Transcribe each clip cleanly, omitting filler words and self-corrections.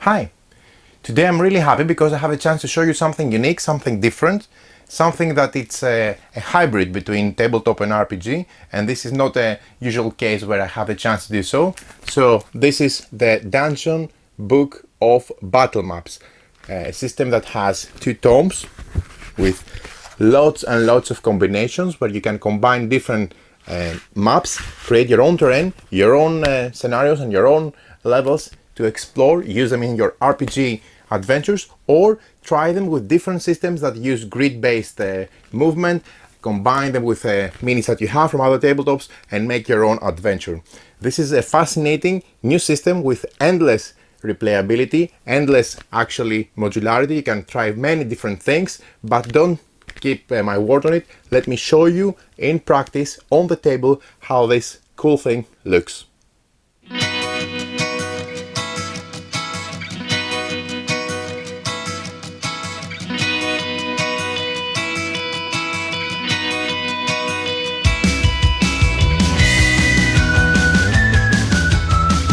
Hi! Today I'm really happy because I have a chance to show you something unique, something different, something that it's a hybrid between tabletop and RPG, and this is not a usual case where I have a chance to do so. So this is the Dungeon Book of Battle Maps, a system that has 2 tomes with lots and lots of combinations where you can combine different maps, create your own terrain, your own scenarios and your own levels to explore, use them in your RPG adventures, or try them with different systems that use grid-based movement, combine them with minis that you have from other tabletops and make your own adventure. This is a fascinating new system with endless replayability, endless actually modularity. You can try many different things, but don't keep my word on it. Let me show you in practice on the table how this cool thing looks.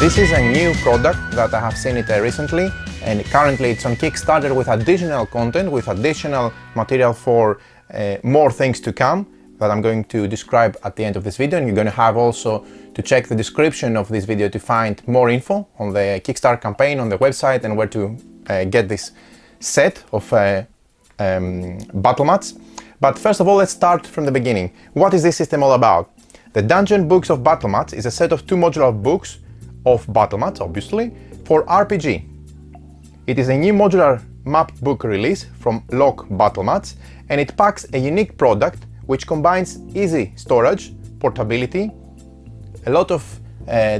This is a new product that I have seen it recently, and currently it's on Kickstarter with additional content, with additional material for more things to come that I'm going to describe at the end of this video. And you're going to have also to check the description of this video to find more info on the Kickstarter campaign, on the website, and where to get this set of battle mats. But first of all, let's start from the beginning. What is this system all about? The Dungeon Books of Battle Mats is a set of 2 modular books of battle mats, obviously, for RPG. It is a new modular map book release from Lock Battle Mats, and it packs a unique product which combines easy storage, portability, a lot of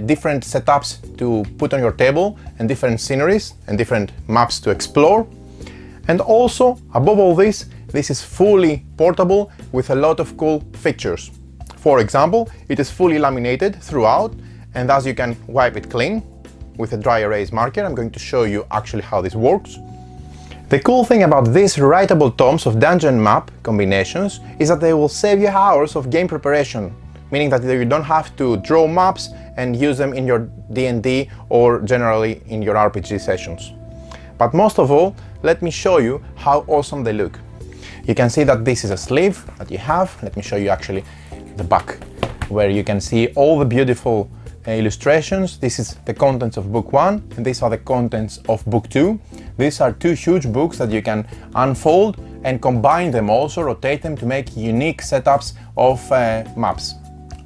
different setups to put on your table, and different sceneries and different maps to explore. And also, above all this is fully portable with a lot of cool features. For example, it is fully laminated throughout, and thus you can wipe it clean with a dry erase marker. I'm going to show you actually how this works. The cool thing about these writable tomes of dungeon map combinations is that they will save you hours of game preparation, meaning that you don't have to draw maps and use them in your D&D or generally in your RPG sessions. But most of all, let me show you how awesome they look. You can see that this is a sleeve that you have. Let me show you actually the back, where you can see all the beautiful illustrations. This is the contents of book 1, and these are the contents of book 2. These are 2 huge books that you can unfold and combine them, also rotate them to make unique setups of maps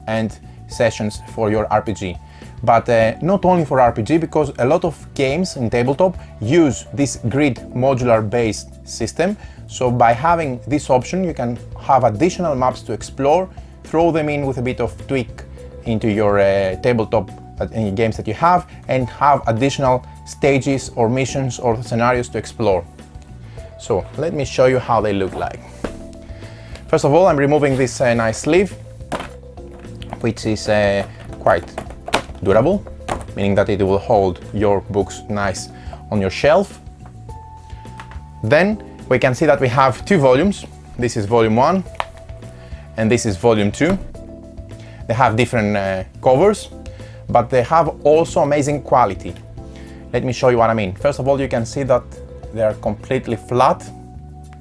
and sessions for your RPG. But not only for RPG, because a lot of games in tabletop use this grid modular based system. So by having this option, you can have additional maps to explore, throw them in with a bit of tweak into your tabletop games that you have, and have additional stages or missions or scenarios to explore. So let me show you how they look like. First of all, I'm removing this nice sleeve, which is quite durable, meaning that it will hold your books nice on your shelf. Then we can see that we have 2 volumes. This is volume 1 and this is volume 2. They have different covers, but they have also amazing quality. Let me show you what I mean. First of all, you can see that they are completely flat,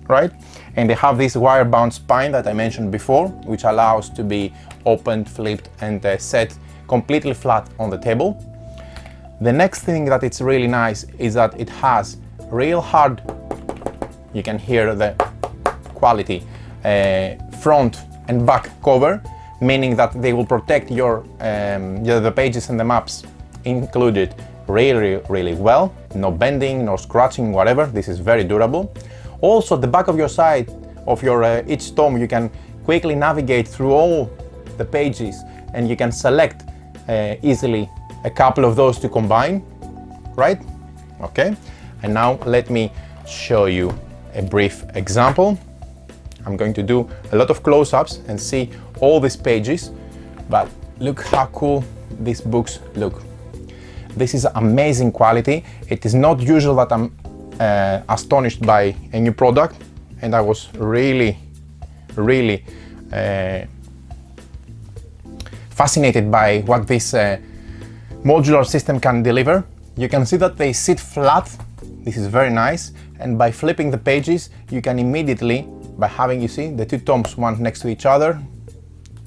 right? And they have this wire-bound spine that I mentioned before, which allows to be opened, flipped, and set completely flat on the table. The next thing that it's really nice is that it has real hard, you can hear the quality, front and back cover, meaning that they will protect your the pages and the maps included really well. No bending, no scratching, whatever. This is very durable. Also, the back of your side of your each tome, you can quickly navigate through all the pages, and you can select easily a couple of those to combine, right? Okay, and now let me show you a brief example. I'm going to do a lot of close-ups and see all these pages, but look how cool these books look. This is amazing quality. It is not usual that I'm astonished by a new product, and I was really fascinated by what this modular system can deliver. You can see that they sit flat. This is very nice. And by flipping the pages, you can immediately, by having, you see, the two tomes one next to each other,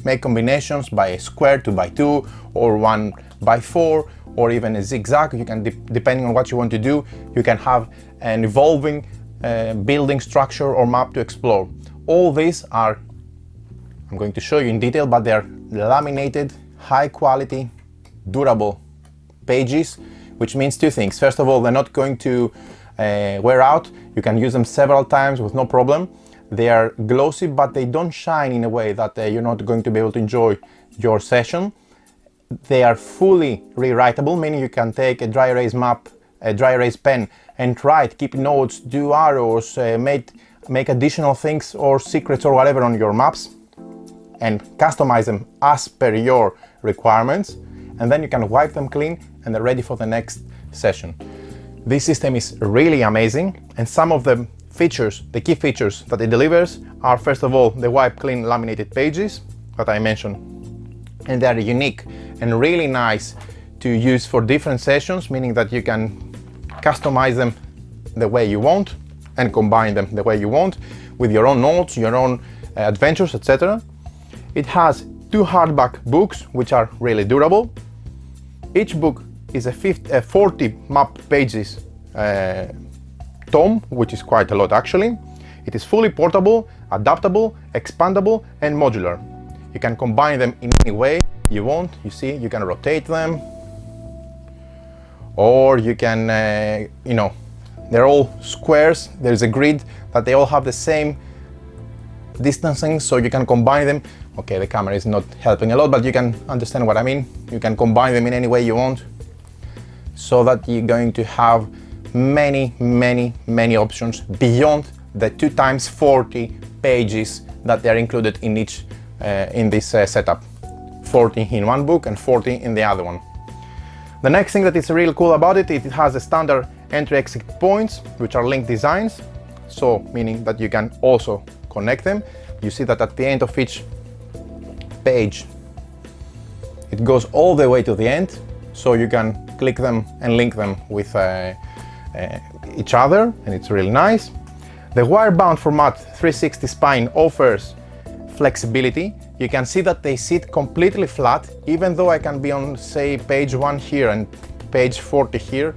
make combinations by a square 2x2 or 1x4 or even a zigzag. You can, depending on what you want to do, you can have an evolving building structure or map to explore. All these are, I'm going to show you in detail, but they're laminated, high quality, durable pages, which means two things. First of all, they're not going to wear out. You can use them several times with no problem. They are glossy, but they don't shine in a way that you're not going to be able to enjoy your session. They are fully rewritable, meaning you can take a dry erase map, a dry erase pen, and write, keep notes, do arrows, make additional things or secrets or whatever on your maps, and customize them as per your requirements. And then you can wipe them clean and they're ready for the next session. This system is really amazing, and some of the features, the key features that it delivers are, first of all, the wipe clean laminated pages that I mentioned, and they are unique and really nice to use for different sessions, meaning that you can customize them the way you want and combine them the way you want with your own notes, your own adventures, etc. It has two hardback books which are really durable. Each book is a 40 map pages tome, which is quite a lot actually. It is fully portable, adaptable, expandable, and modular. You can combine them in any way you want. You see, you can rotate them, or you can, they're all squares. There's a grid that they all have the same distancing, so you can combine them. Okay, the camera is not helping a lot, but you can understand what I mean. You can combine them in any way you want, so that you're going to have many options beyond the 2x40 pages that they are included in each in this setup. 40 in one book and 40 in the other one. The next thing that is really cool about it, it has a standard entry-exit points, which are linked designs, so meaning that you can also connect them. You see that at the end of each page, it goes all the way to the end, so you can click them and link them with each other, and it's really nice. The wire-bound format 360 spine offers flexibility. You can see that they sit completely flat, even though I can be on, say, page 1 here and page 40 here.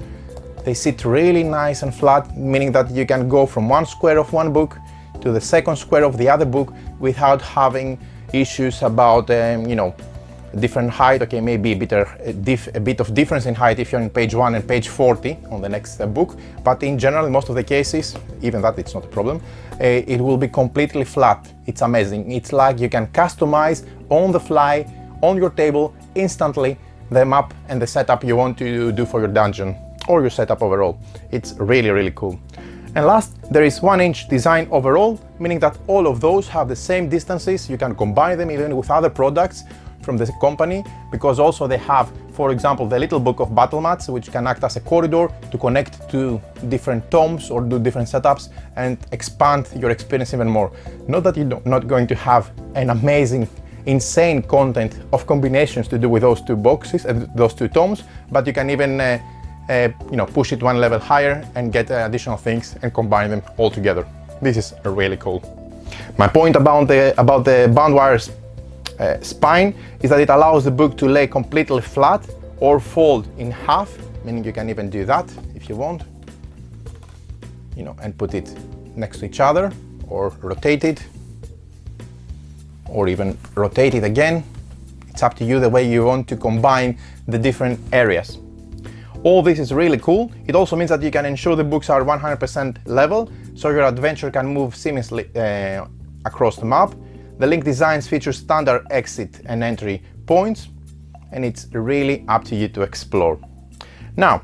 They sit really nice and flat, meaning that you can go from one square of one book to the second square of the other book without having issues about, different height. Okay, maybe a bit of difference in height if you're on page 1 and page 40 on the next book, but in general, in most of the cases, even that it's not a problem, it will be completely flat. It's amazing. It's like you can customize on the fly, on your table, instantly, the map and the setup you want to do for your dungeon or your setup overall. It's really cool. And last, there is 1-inch design overall, meaning that all of those have the same distances. You can combine them even with other products from the company, because also they have, for example, the little book of battle mats, which can act as a corridor to connect to different tomes or do different setups and expand your experience even more. Not that you're not going to have an amazing, insane content of combinations to do with those two boxes and those two tomes, but you can even push it one level higher and get additional things and combine them all together. This is really cool. My point about the bound wires spine is that it allows the book to lay completely flat or fold in half, meaning you can even do that if you want, and put it next to each other, or rotate it, or even rotate it again. It's up to you the way you want to combine the different areas. All this is really cool. It also means that you can ensure the books are 100% level, so your adventure can move seamlessly across the map. The link designs feature standard exit and entry points, and it's really up to you to explore. Now,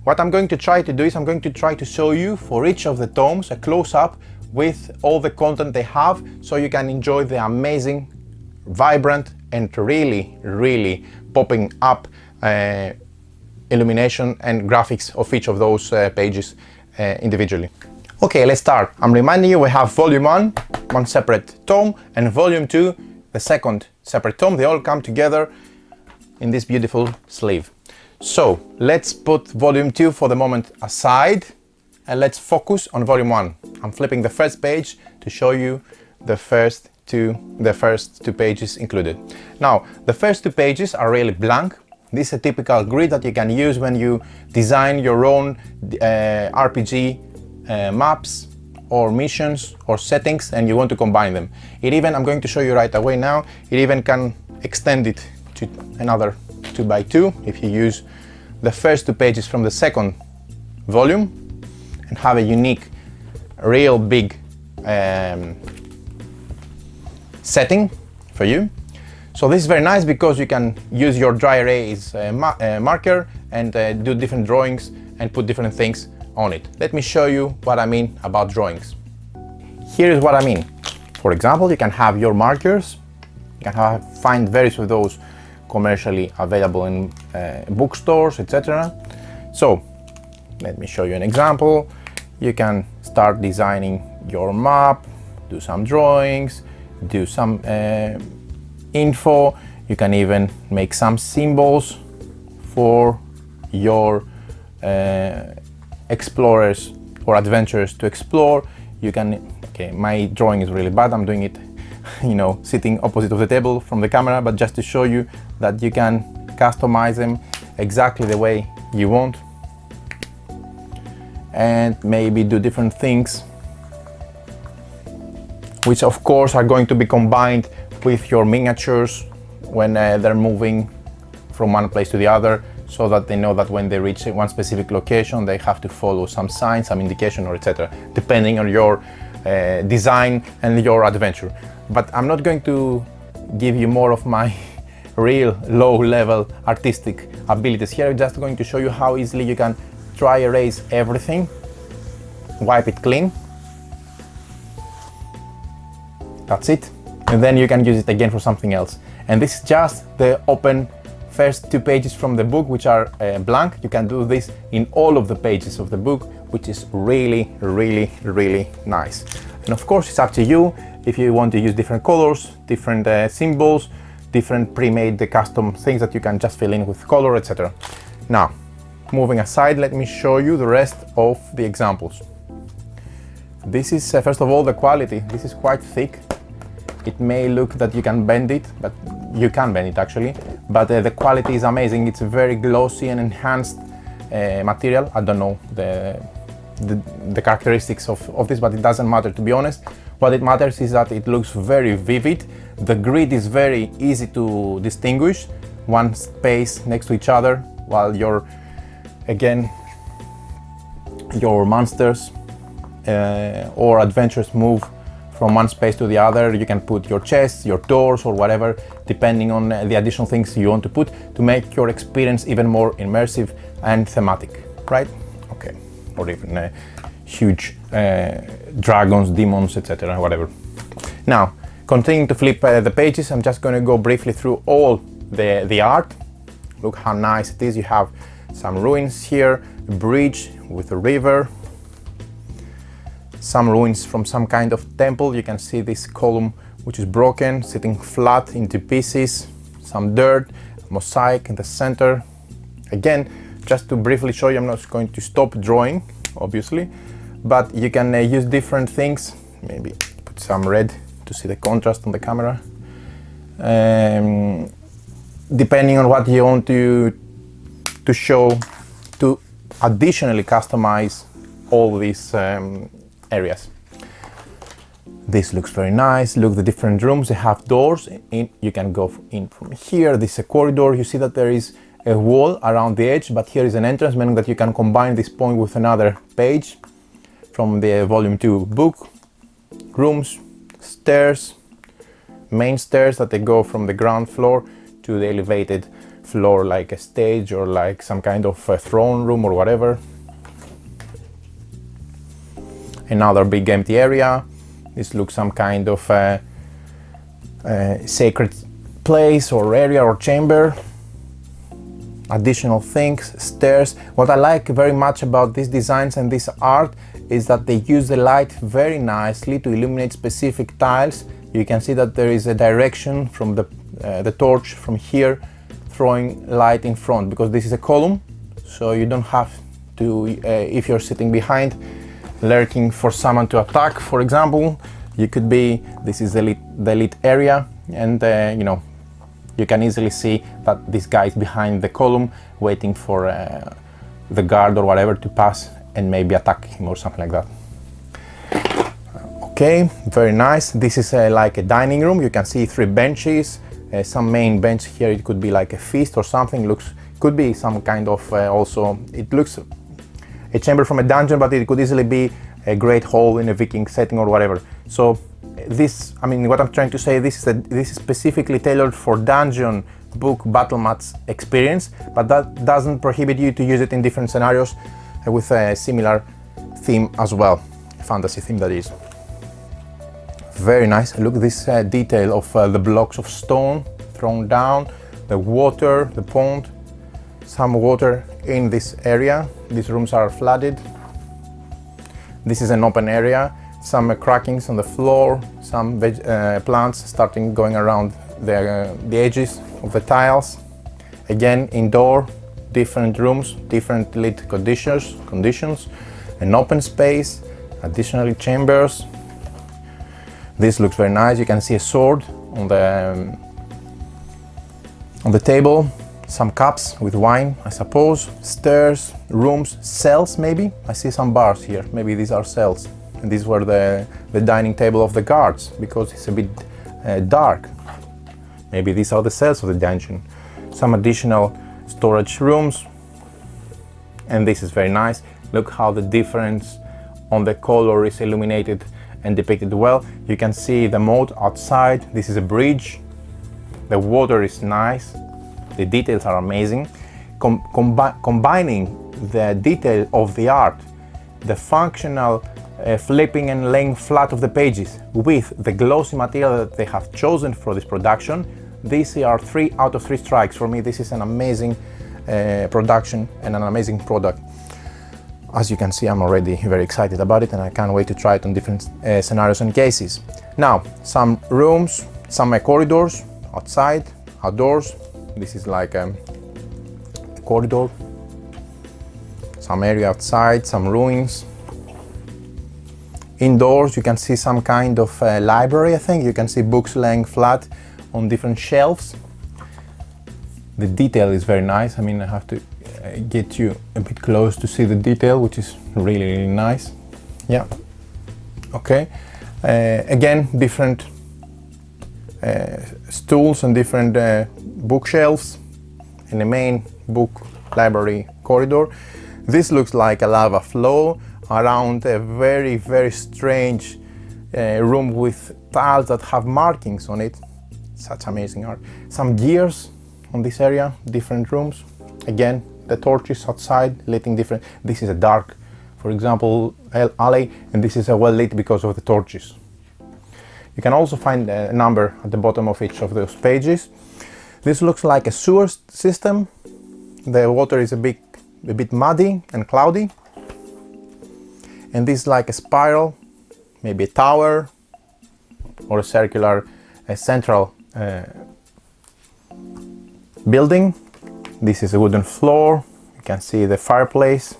what I'm going to try to do is I'm going to try to show you for each of the tomes a close-up with all the content they have, so you can enjoy the amazing, vibrant, and really popping up illumination and graphics of each of those pages individually. Okay, let's start. I'm reminding you we have volume 1, one separate tome, and volume 2, the second separate tome. They all come together in this beautiful sleeve. So let's put volume 2 for the moment aside and let's focus on volume 1. I'm flipping the first page to show you the first two pages included. Now, the first 2 pages are really blank. This is a typical grid that you can use when you design your own RPG maps or missions or settings and you want to combine them. It even, I'm going to show you right away now, it even can extend it to another 2x2 if you use the first 2 pages from the second volume and have a unique, real big setting for you. So this is very nice because you can use your dry erase marker and do different drawings and put different things on it. Let me show you what I mean about drawings. Here is what I mean. For example, you can have your markers. You can find various of those commercially available in bookstores, etc. So let me show you an example. You can start designing your map, do some drawings, do some info. You can even make some symbols for your explorers or adventurers to explore. You can, okay, my drawing is really bad, I'm doing it, you know, sitting opposite of the table from the camera, but just to show you that you can customize them exactly the way you want and maybe do different things, which of course are going to be combined with your miniatures when they're moving from one place to the other, so that they know that when they reach one specific location they have to follow some sign, some indication, or etc., depending on your design and your adventure. But I'm not going to give you more of my real low-level artistic abilities here. I'm just going to show you how easily you can dry erase everything, wipe it clean. That's it. And then you can use it again for something else. And this is just the open first 2 pages from the book, which are blank. You can do this in all of the pages of the book, which is really, really, really nice. And of course, it's up to you if you want to use different colors, different symbols, different pre-made custom things that you can just fill in with color, etc. Now, moving aside, let me show you the rest of the examples. This is, first of all, the quality. This is quite thick. It may look that you can bend it, but you can bend it actually, but the quality is amazing. It's a very glossy and enhanced material. I don't know the characteristics of this, but it doesn't matter, to be honest. What it matters is that it looks very vivid. The grid is very easy to distinguish, one space next to each other, while your monsters or adventures move from one space to the other. You can put your chests, your doors, or whatever, depending on the additional things you want to put to make your experience even more immersive and thematic, right? Okay, or even huge dragons, demons, etc., whatever. Now, continuing to flip the pages, I'm just going to go briefly through all the art. Look how nice it is. You have some ruins here, a bridge with a river, some ruins from some kind of temple. You can see this column which is broken, sitting flat into pieces, some dirt, mosaic in the center. Again, just to briefly show you, I'm not going to stop drawing, obviously, but you can use different things. Maybe put some red to see the contrast on the camera. Depending on what you want to show, to additionally customize all these areas. This looks very nice. Look, the different rooms, they have doors in. You can go in from here. This is a corridor. You see that there is a wall around the edge, but here is an entrance, meaning that you can combine this point with another page from the volume 2 book. Rooms, stairs, main stairs that they go from the ground floor to the elevated floor, like a stage or like some kind of a throne room or whatever. Another big empty area. This looks some kind of sacred place or area or chamber. Additional things, stairs. What I like very much about these designs and this art is that they use the light very nicely to illuminate specific tiles. You can see that there is a direction from the torch from here throwing light in front, because this is a column, so you don't have to, if you're sitting behind, lurking for someone to attack, for example. You could be, this is the lit area, and you know, you can easily see that this guy is behind the column waiting for the guard or whatever to pass and maybe attack him or something like that. Okay, very nice. This is like a dining room. You can see 3 benches, some main bench here. It could be like a feast or something. Could be some kind of also, it looks a chamber from a dungeon, but it could easily be a great hall in a Viking setting or whatever. So this, I mean, what I'm trying to say, this is specifically tailored for dungeon book battle mats experience, but that doesn't prohibit you to use it in different scenarios with a similar theme as well, fantasy theme that is. Very nice. Look at this detail of the blocks of stone thrown down, the water, the pond, some water in this area. These rooms are flooded. This is an open area, some crackings on the floor, some plants starting going around the edges of the tiles. Again, indoor, different rooms, different lit conditions, an open space, additionally chambers. This looks very nice. You can see a sword on the table, some cups with wine, I suppose, stairs, rooms, cells maybe. I see some bars here, maybe these are cells. And these were the dining table of the guards, because it's a bit dark. Maybe these are the cells of the dungeon. Some additional storage rooms. And this is very nice. Look how the difference on the color is illuminated and depicted well. You can see the moat outside. This is a bridge. The water is nice. The details are amazing. Combining the detail of the art, the functional flipping and laying flat of the pages with the glossy material that they have chosen for this production, these are 3 out of 3 strikes. For me, this is an amazing production and an amazing product. As you can see, I'm already very excited about it, and I can't wait to try it on different scenarios and cases. Now, some rooms, some corridors, outside, outdoors. This is like a corridor, some area outside, some ruins. Indoors, you can see some kind of library, I think. You can see books laying flat on different shelves. The detail is very nice. I mean, I have to get you a bit close to see the detail, which is really, really nice. Yeah. Okay. Again, different stools and different bookshelves in the main book library corridor. This looks like a lava flow around a very, very strange room with tiles that have markings on it. Such amazing art. Some gears on this area, different rooms. Again, the torches outside lighting different. This is a dark, for example, alley, and this is a well lit because of the torches. You can also find a number at the bottom of each of those pages. This looks like a sewer system. The water is a bit muddy and cloudy. And this is like a spiral, maybe a tower or a circular central building. This is a wooden floor. You can see the fireplace.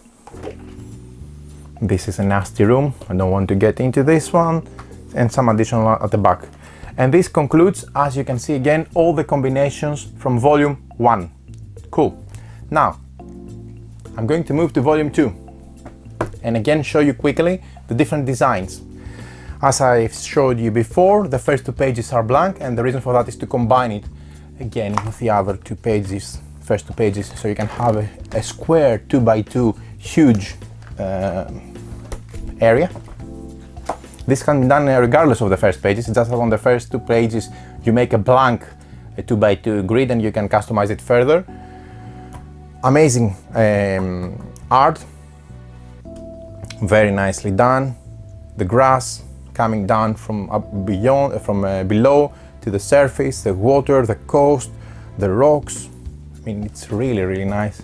This is a nasty room. I don't want to get into this one. And some additional at the back. And this concludes, as you can see again, all the combinations from volume 1. Cool. Now, I'm going to move to volume 2 and again show you quickly the different designs. As I showed you before, the first 2 pages are blank, and the reason for that is to combine it again with the other 2 pages, first 2 pages, so you can have a square 2x2 huge area. This can be done regardless of the first pages. It's just that on the first 2 pages you make a blank 2x2 grid and you can customize it further. Amazing art, very nicely done. The grass coming down from below to the surface, the water, the coast, the rocks. I mean, it's really, really nice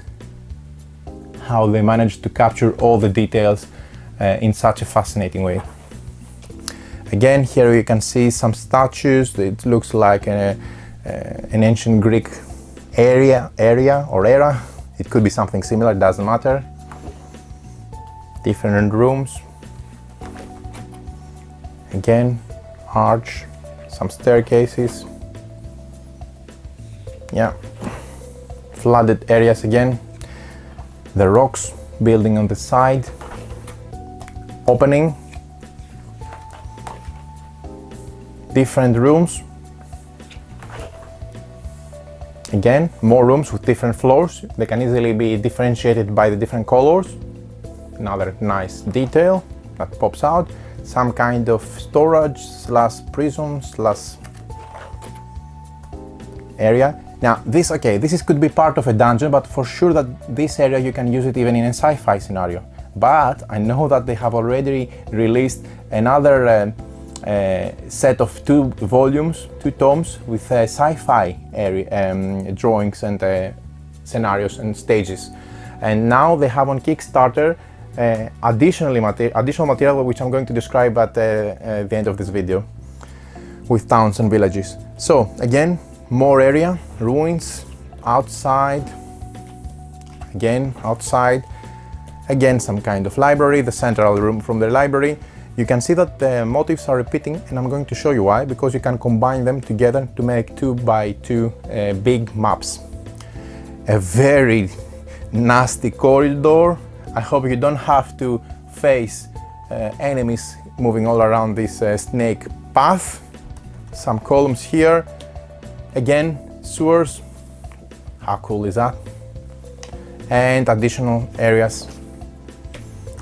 how they managed to capture all the details in such a fascinating way. Again, here you can see some statues. It looks like an ancient Greek area or era. It could be something similar, it doesn't matter. Different rooms. Again, arch, some staircases. Yeah, flooded areas again. The rocks, building on the side. Opening. Different rooms. Again, more rooms with different floors. They can easily be differentiated by the different colors. Another nice detail that pops out. Some kind of storage slash prison slash area. Now this could be part of a dungeon, but for sure that this area you can use it even in a sci-fi scenario. But I know that they have already released another set of 2 volumes, 2 tomes with sci-fi area drawings and scenarios and stages. And now they have on Kickstarter additional material which I'm going to describe at the end of this video, with towns and villages. So again, more area, ruins, outside, again outside, again some kind of library, the central room from the library. You can see that the motifs are repeating, and I'm going to show you why, because you can combine them together to make 2x2 big maps. A very nasty corridor. I hope you don't have to face enemies moving all around this snake path. Some columns here. Again, sewers. How cool is that? And additional areas.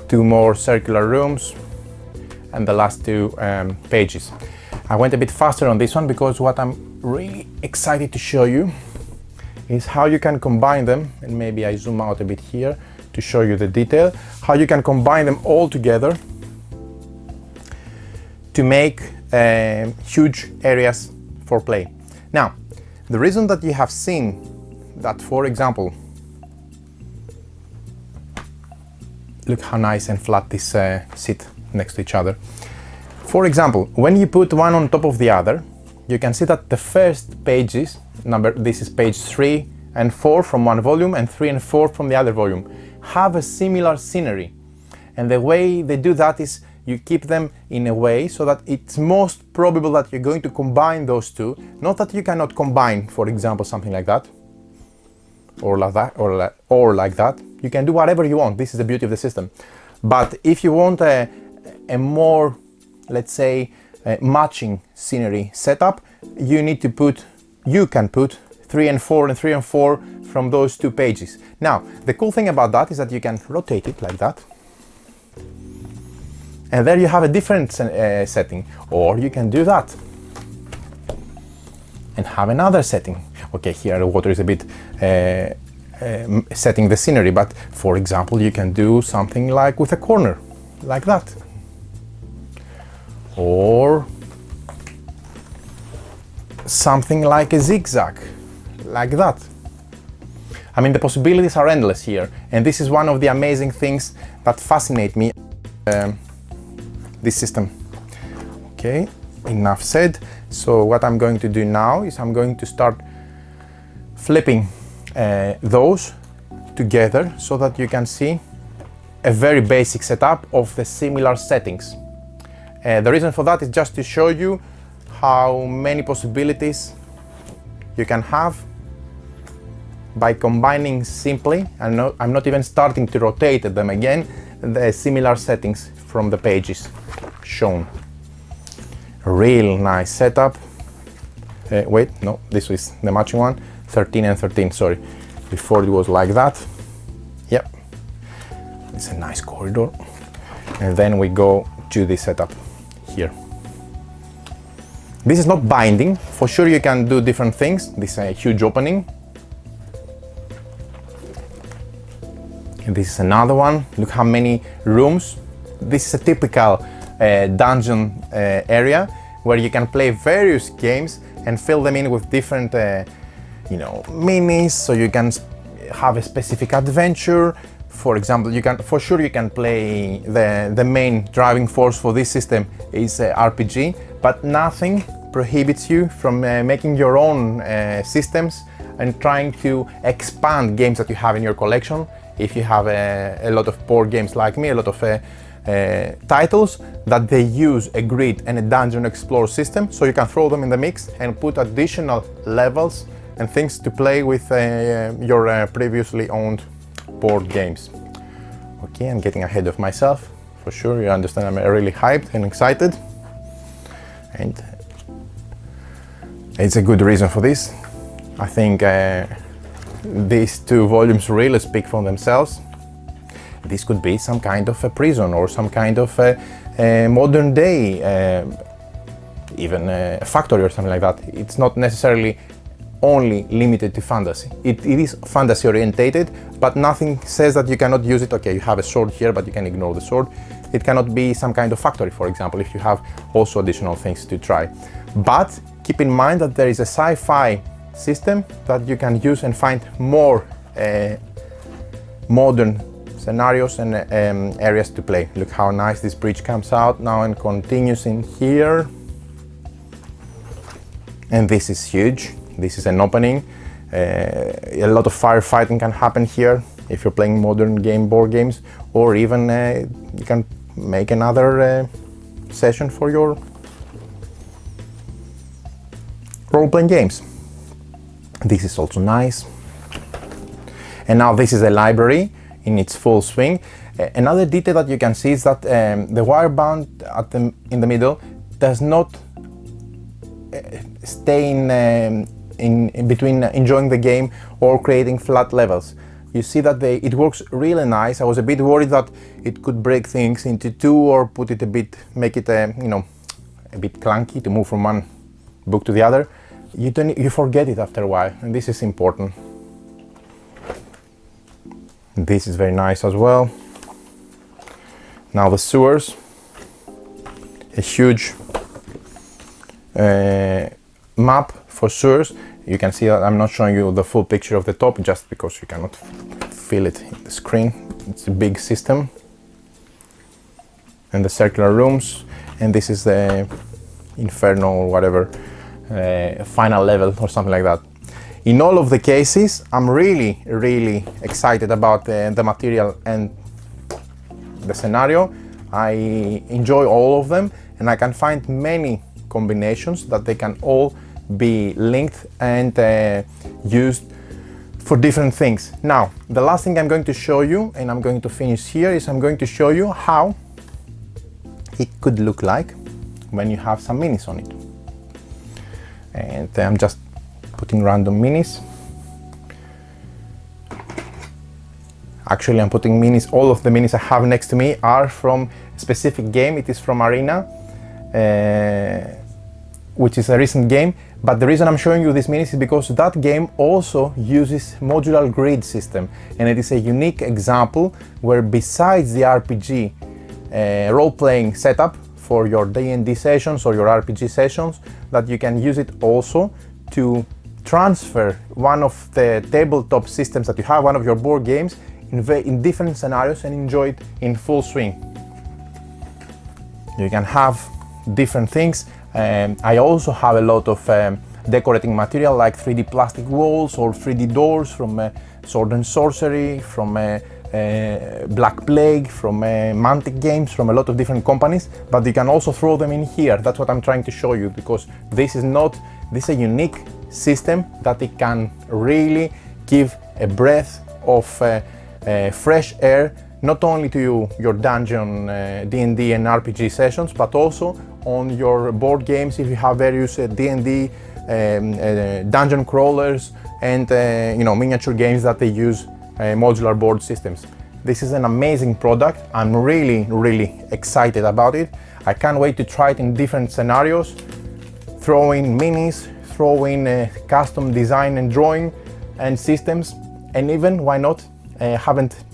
2 more circular rooms. And the last 2 pages. I went a bit faster on this one because what I'm really excited to show you is how you can combine them, and maybe I zoom out a bit here to show you the detail, how you can combine them all together to make huge areas for play. Now, the reason that you have seen that, for example, look how nice and flat this sit next to each other. For example, when you put one on top of the other, you can see that the first pages, this is page 3 and 4 from one volume and 3 and 4 from the other volume, have a similar scenery. And the way they do that is you keep them in a way so that it's most probable that you're going to combine those 2. Not that you cannot combine, for example, something like that, or like that, or like that. You can do whatever you want. This is the beauty of the system. But if you want a more, let's say, matching scenery setup, you can put 3 and 4 and 3 and 4 from those 2 pages. Now, the cool thing about that is that you can rotate it like that. And there you have a different setting. Or you can do that and have another setting. Okay, here the water is a bit setting the scenery, but for example, you can do something like with a corner, like that. Or something like a zigzag, like that. I mean, the possibilities are endless here, and this is one of the amazing things that fascinate me, this system. Okay, enough said. So what I'm going to do now is I'm going to start flipping those together so that you can see a very basic setup of the similar settings. The reason for that is just to show you how many possibilities you can have by combining simply, and I'm not even starting to rotate them again, the similar settings from the pages shown. Real nice setup. Wait, no, this is the matching one. 13 and 13, sorry. Before it was like that. Yep. It's a nice corridor. And then we go to the setup here. This is not binding. For sure you can do different things. This is a huge opening. And this is another one. Look how many rooms. This is a typical dungeon area where you can play various games and fill them in with different minis, so you can have a specific adventure. For example, you can play the main driving force for this system is RPG, but nothing prohibits you from making your own systems and trying to expand games that you have in your collection. If you have a lot of board games like me, a lot of titles that they use a grid and a dungeon explore system, so you can throw them in the mix and put additional levels and things to play with your previously owned board games. Okay, I'm getting ahead of myself. For sure, you understand I'm really hyped and excited. And it's a good reason for this. I think these two volumes really speak for themselves. This could be some kind of a prison or some kind of a modern day, even a factory or something like that. It's not necessarily only limited to fantasy. It is fantasy orientated, but nothing says that you cannot use it. Okay, you have a sword here, but you can ignore the sword. It cannot be some kind of factory, for example, if you have also additional things to try. But keep in mind that there is a sci-fi system that you can use and find more modern scenarios and areas to play. Look how nice this bridge comes out now and continues in here. And this is huge. This is an opening. A lot of firefighting can happen here if you're playing modern board games, or even you can make another session for your role-playing games. This is also nice. And now this is a library in its full swing. Another detail that you can see is that the wire band in the middle does not stay in between enjoying the game or creating flat levels. You see that it works really nice. I was a bit worried that it could break things into two or make it a bit clunky to move from one book to the other. You forget it after a while, and this is important. This is very nice as well. Now the sewers, a huge map for sewers. You can see that I'm not showing you the full picture of the top just because you cannot feel it in the screen. It's a big system. And the circular rooms, and this is the inferno or whatever, final level or something like that. In all of the cases, I'm really excited about the material and the scenario. I enjoy all of them, and I can find many combinations that they can all be linked and used for different things. Now, the last thing I'm going to show you, and I'm going to finish here, is I'm going to show you how it could look like when you have some minis on it. And I'm just putting random minis. Actually, I'm putting minis. All of the minis I have next to me are from a specific game. It is from Arena, which is a recent game. But the reason I'm showing you these minis is because that game also uses modular grid system, and it is a unique example where, besides the RPG role-playing setup for your D&D sessions or your RPG sessions, that you can use it also to transfer one of the tabletop systems that you have, one of your board games, in different scenarios and enjoy it in full swing. You can have different things. I also have a lot of decorating material like 3D plastic walls or 3D doors from Sword and Sorcery, from Black Plague, from Mantic Games, from a lot of different companies, but you can also throw them in here. That's what I'm trying to show you, because this is a unique system that it can really give a breath of fresh air, not only to your dungeon D&D and RPG sessions, but also on your board games if you have various D&D dungeon crawlers and miniature games that they use modular board systems. This is an amazing product. I'm really excited about it. I can't wait to try it in different scenarios, throw in minis, throw in custom design and drawing and systems, and even, why not, haven't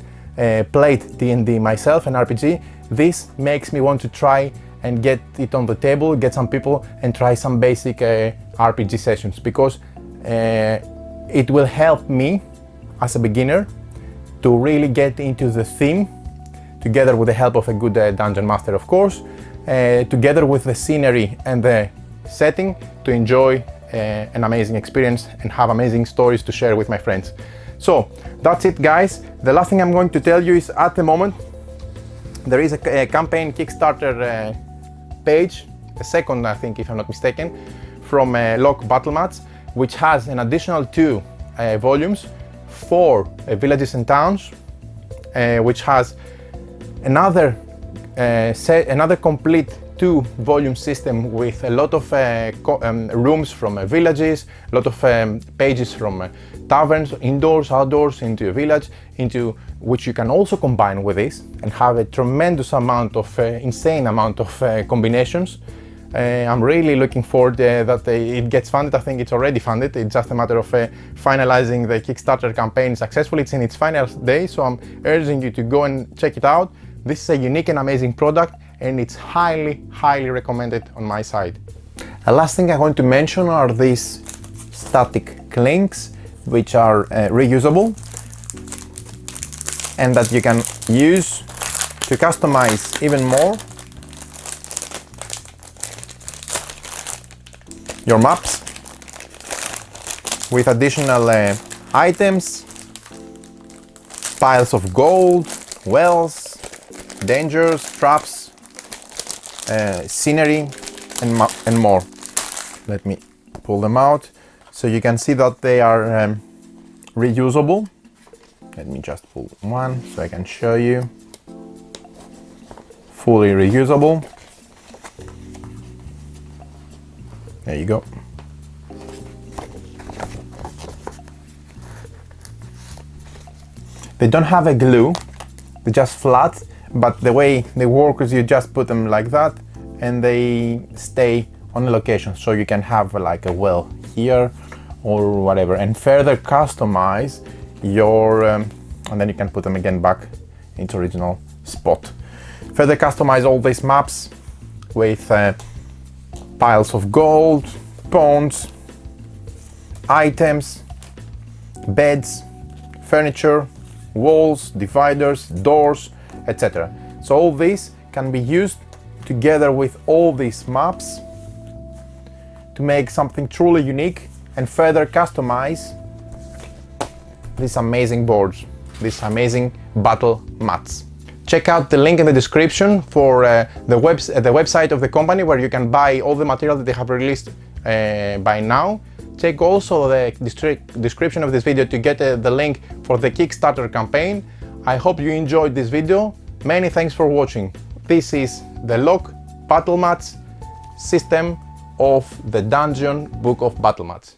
played D&D myself, an RPG. This makes me want to try and get it on the table, get some people and try some basic RPG sessions, because it will help me as a beginner to really get into the theme, together with the help of a good dungeon master, of course, together with the scenery and the setting, to enjoy an amazing experience and have amazing stories to share with my friends. So that's it, guys. The last thing I'm going to tell you is, at the moment there is a campaign Kickstarter page, a second, I think, if I'm not mistaken, from Lock Battle Mats, which has an additional 2 volumes for villages and towns, which has another complete 2-volume system with a lot of rooms from villages, a lot of pages from taverns, indoors, outdoors, into a village, into which you can also combine with this and have a tremendous amount of, insane amount of combinations. I'm really looking forward that it gets funded. I think it's already funded. It's just a matter of finalizing the Kickstarter campaign successfully. It's in its final day, so I'm urging you to go and check it out. This is a unique and amazing product, and it's highly, highly recommended on my side. The last thing I want to mention are these static links, which are reusable and that you can use to customize even more your maps with additional items, piles of gold, wells, dangers, traps, scenery, and more. Let me pull them out so you can see that they are reusable. Let me just pull one so I can show you. Fully reusable. There you go. They don't have a glue, they're just flat, but the way they work is you just put them like that and they stay on a location, so you can have like a well here or whatever, and further customize your and then you can put them again back into original spot. Further customize all these maps with piles of gold, ponds, items, beds, furniture, walls, dividers, doors, etc. So all this can be used together with all these maps to make something truly unique and further customize these amazing boards, these amazing battle mats. Check out the link in the description for the website of the company, where you can buy all the material that they have released by now. Check also the description of this video to get the link for the Kickstarter campaign. I hope you enjoyed this video. Many thanks for watching. This is the Lock Battle Mats system of the Dungeon Book of Battle Mats.